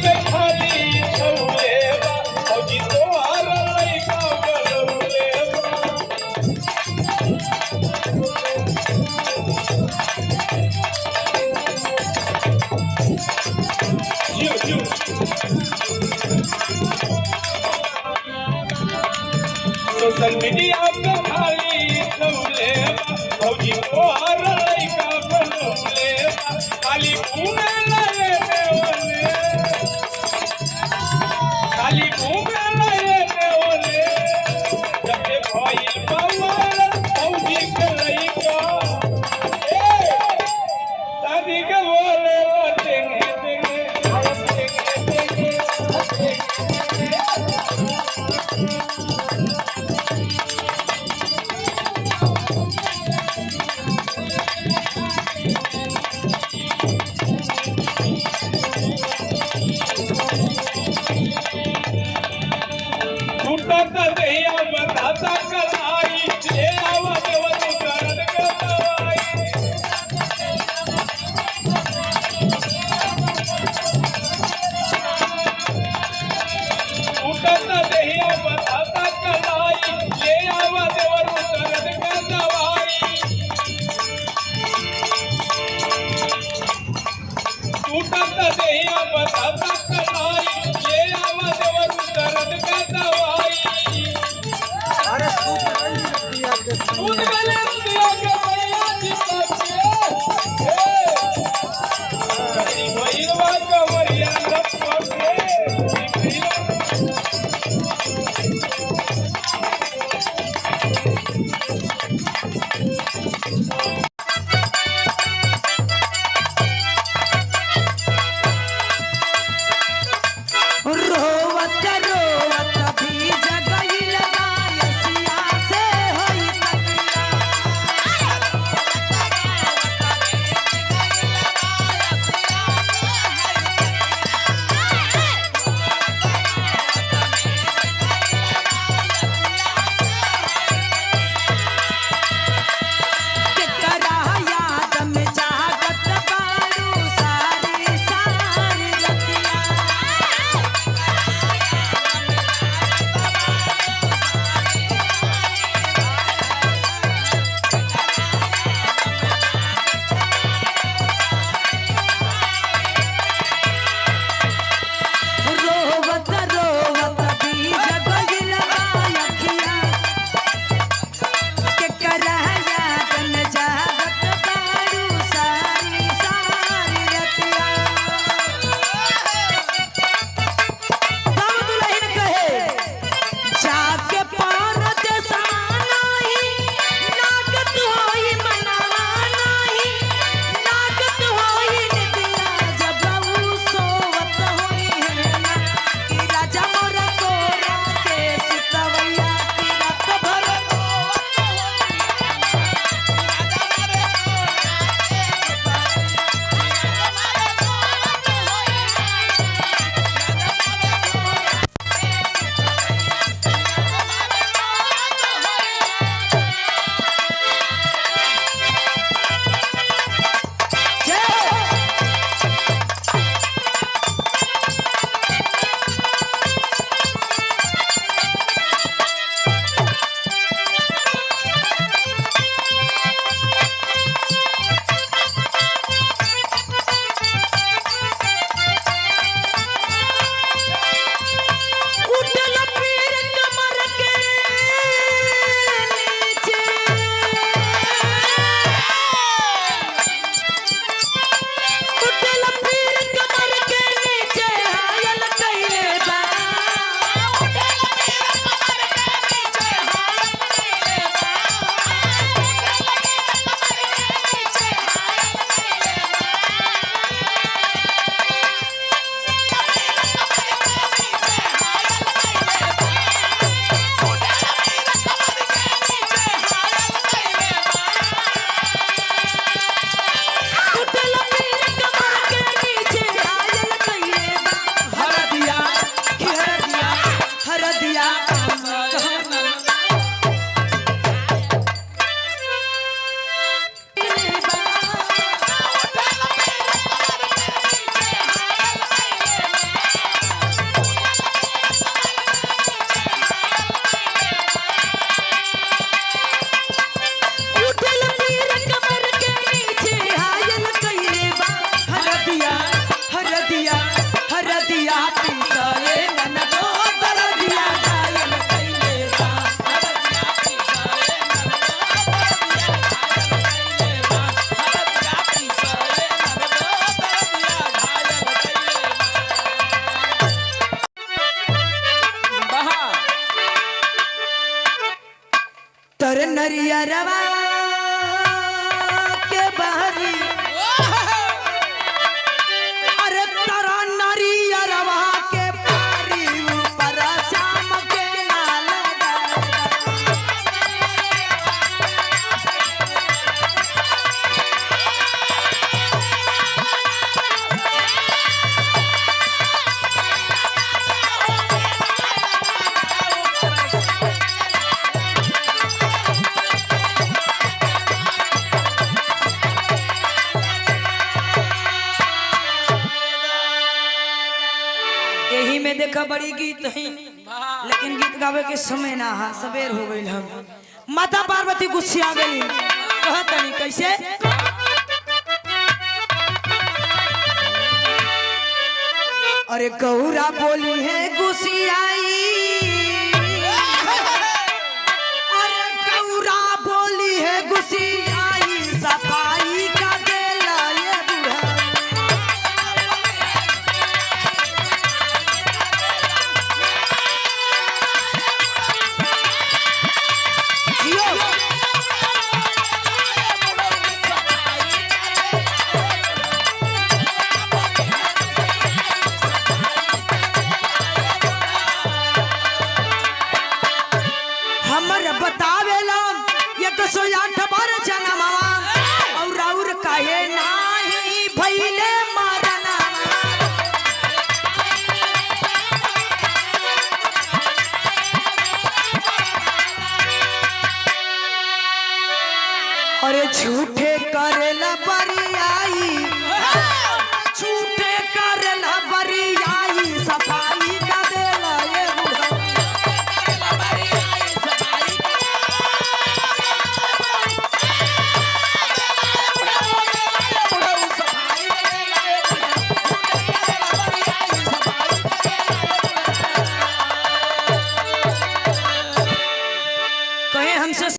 पे खाली छौलेवा फौजी तोहार लइका बनौलेवा सोशल मीडिया पे खाली छौलेवा फौजी तोहार लइका बनौलेवा खाली घूमे लाए देवले खाली घूमे लाए देवले जब भाई बाबा फौजी के लइका दादी के बोले देंगे देंगे देंगे टूटा दहिया बताता कलाई ले आवा देवा तू दर्द के दवाई टूटा दहिया बताता कलाई ले आवा देवा तू दर्द के दवाई टूटा दहिया बताता कलाई ले आवा देवा तू दर्द के दवाई दूध गले दिया के भैया जी के हे भैया कमरिया लपके नरियरवा के बहरी अरे तारा नरियरवा के पारी ऊपर शाम के नाल यही में देखा बड़ी गीत है लेकिन गीत गावे के समय ना हा सवेर हो गई हम माता पार्वती गुस्सिया गई कहत नहीं कैसे अरे गौरा बोली है गुस्सियाई